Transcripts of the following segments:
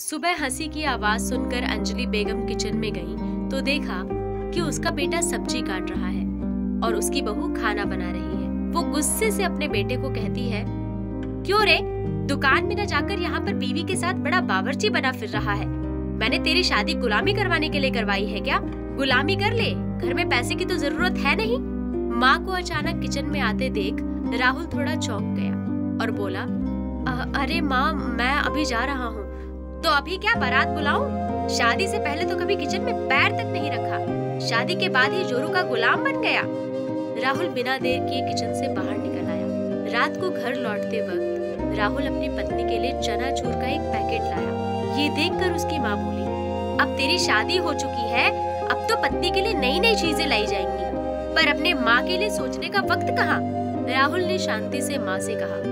सुबह हंसी की आवाज सुनकर अंजलि बेगम किचन में गई तो देखा कि उसका बेटा सब्जी काट रहा है और उसकी बहू खाना बना रही है। वो गुस्से से अपने बेटे को कहती है, क्यों रे, दुकान में न जाकर यहाँ पर बीवी के साथ बड़ा बावर्ची बना फिर रहा है। मैंने तेरी शादी गुलामी करवाने के लिए करवाई है क्या? गुलामी कर ले, घर में पैसे की तो जरूरत है नहीं। माँ को अचानक किचन में आते देख राहुल थोड़ा चौंक गया और बोला, अरे माँ, मैं अभी जा रहा हूँ। तो अभी क्या बारात बुलाऊं? शादी से पहले तो कभी किचन में पैर तक नहीं रखा, शादी के बाद ही जोरू का गुलाम बन गया। राहुल बिना देर किए किचन से बाहर निकल आया। रात को घर लौटते वक्त राहुल अपनी पत्नी के लिए चनाचूर का एक पैकेट लाया। ये देखकर उसकी माँ बोली, अब तेरी शादी हो चुकी है, अब तो पत्नी के लिए नई नई चीजें लाई जाएंगी, पर अपने माँ के लिए सोचने का वक्त कहाँ? राहुल ने शांति से माँ से कहा,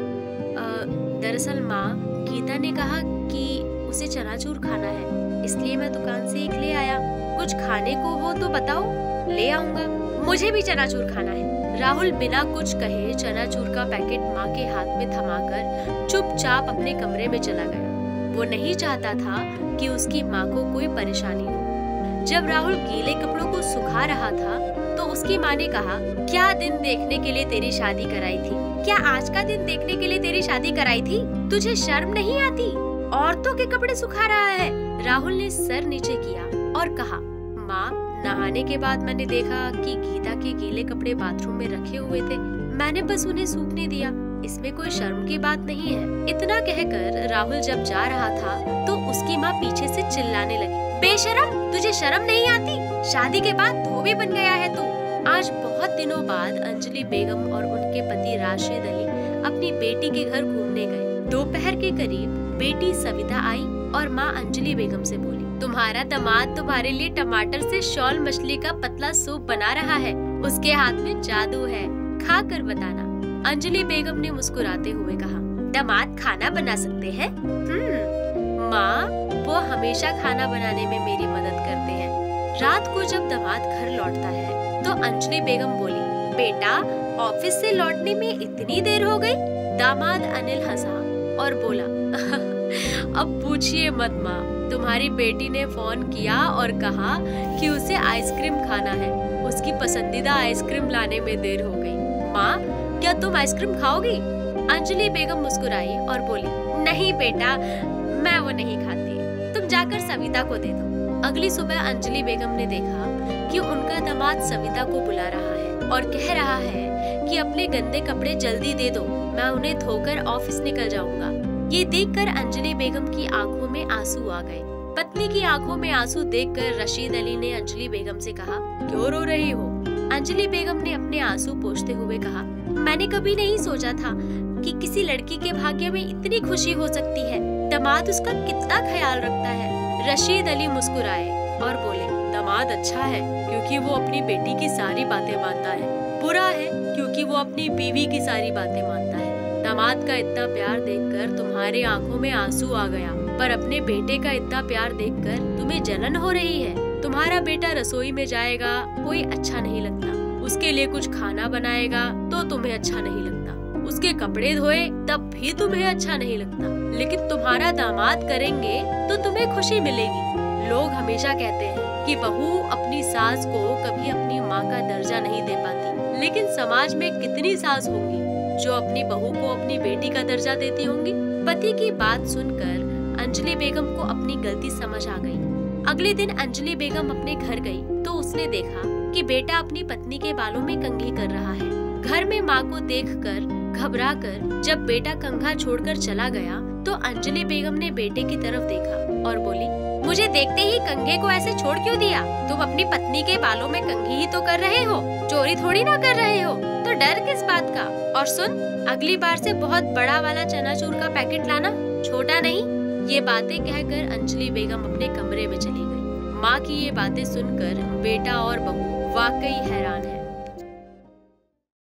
दरअसल माँ, गीता ने कहा कि उसे चनाचूर खाना है, इसलिए मैं दुकान से एक ले आया। कुछ खाने को हो तो बताओ, ले आऊंगा। मुझे भी चनाचूर खाना है। राहुल बिना कुछ कहे चनाचूर का पैकेट माँ के हाथ में थमाकर चुपचाप अपने कमरे में चला गया। वो नहीं चाहता था कि उसकी माँ को कोई परेशानी हो। जब राहुल गीले कपड़ों को सुखा रहा था तो उसकी माँ ने कहा, क्या दिन देखने के लिए तेरी शादी कराई थी? क्या आज का दिन देखने के लिए तेरी शादी कराई थी? तुझे शर्म नहीं आती? औरतों के कपड़े सुखा रहा है। राहुल ने सर नीचे किया और कहा, माँ, नहाने के बाद मैंने देखा कि गीता के गीले कपड़े बाथरूम में रखे हुए थे, मैंने बस उन्हें सूखने दिया, इसमें कोई शर्म की बात नहीं है। इतना कहकर राहुल जब जा रहा था तो उसकी माँ पीछे से चिल्लाने लगी, बेशरम, तुझे शर्म नहीं आती? शादी के बाद धोबी बन गया है तू। आज बहुत दिनों बाद अंजलि बेगम और उनके पति राशिद अली अपनी बेटी के घर घूमने गए। दोपहर के करीब बेटी सविता आई और माँ अंजलि बेगम से बोली, तुम्हारा दामाद तुम्हारे लिए टमाटर से शॉल मछली का पतला सूप बना रहा है, उसके हाथ में जादू है, खा कर बताना। अंजलि बेगम ने मुस्कुराते हुए कहा, दामाद खाना बना सकते हैं? माँ, वो हमेशा खाना बनाने में मेरी मदद करते हैं। रात को जब दामाद घर लौटता है तो अंजलि बेगम बोली, बेटा, ऑफिस से लौटने में इतनी देर हो गई? दामाद अनिल हंसा और बोला, अब पूछिए मत माँ, तुम्हारी बेटी ने फोन किया और कहा कि उसे आइसक्रीम खाना है, उसकी पसंदीदा आइसक्रीम लाने में देर हो गई। माँ, क्या तुम आइसक्रीम खाओगी? अंजलि बेगम मुस्कुराई और बोली, नहीं बेटा, मैं वो नहीं खाती, तुम जाकर सविता को दे दो। अगली सुबह अंजलि बेगम ने देखा कि उनका दामाद सविता को बुला रहा है और कह रहा है कि अपने गंदे कपड़े जल्दी दे दो, मैं उन्हें धोकर ऑफिस निकल जाऊंगा। ये देखकर अंजलि बेगम की आंखों में आंसू आ गए। पत्नी की आंखों में आंसू देखकर रशीद अली ने अंजलि बेगम से कहा, क्यों रो रही हो? अंजलि बेगम ने अपने आंसू पोंछते हुए कहा, मैंने कभी नहीं सोचा था कि किसी लड़की के भाग्य में इतनी खुशी हो सकती है। दामाद उसका कितना ख्याल रखता है। रशीद अली मुस्कुराए और बोले, दामाद अच्छा है क्योंकि वो अपनी बेटी की सारी बातें मानता है, बुरा है क्योंकि वो अपनी बीवी की सारी बातें मानता है। दामाद का इतना प्यार देखकर तुम्हारे आंखों में आंसू आ गया, पर अपने बेटे का इतना प्यार देखकर तुम्हें जलन हो रही है। तुम्हारा बेटा रसोई में जाएगा, कोई अच्छा नहीं लगता, उसके लिए कुछ खाना बनाएगा तो तुम्हें अच्छा नहीं लगता, उसके कपड़े धोए तब भी तुम्हें अच्छा नहीं लगता, लेकिन तुम्हारा दामाद करेंगे तो तुम्हें खुशी मिलेगी। लोग हमेशा कहते हैं कि बहू अपनी सास को कभी अपनी माँ का दर्जा नहीं दे पाती, लेकिन समाज में कितनी सास होंगी जो अपनी बहू को अपनी बेटी का दर्जा देती होंगी। पति की बात सुनकर अंजलि बेगम को अपनी गलती समझ आ गई। अगले दिन अंजलि बेगम अपने घर गई तो उसने देखा कि बेटा अपनी पत्नी के बालों में कंघी कर रहा है। घर में माँ को देखकर घबराकर जब बेटा कंघा छोड़कर चला गया तो अंजलि बेगम ने बेटे की तरफ देखा और बोली, मुझे देखते ही कंघे को ऐसे छोड़ क्यों दिया? तुम अपनी पत्नी के बालों में कंघी ही तो कर रहे हो, चोरी थोड़ी ना कर रहे हो, तो डर किस बात का? और सुन, अगली बार से बहुत बड़ा वाला चनाचूर का पैकेट लाना, छोटा नहीं। ये बातें कहकर अंजलि बेगम अपने कमरे में चली गई। माँ की ये बातें सुनकर बेटा और बहू वाकई हैरान है।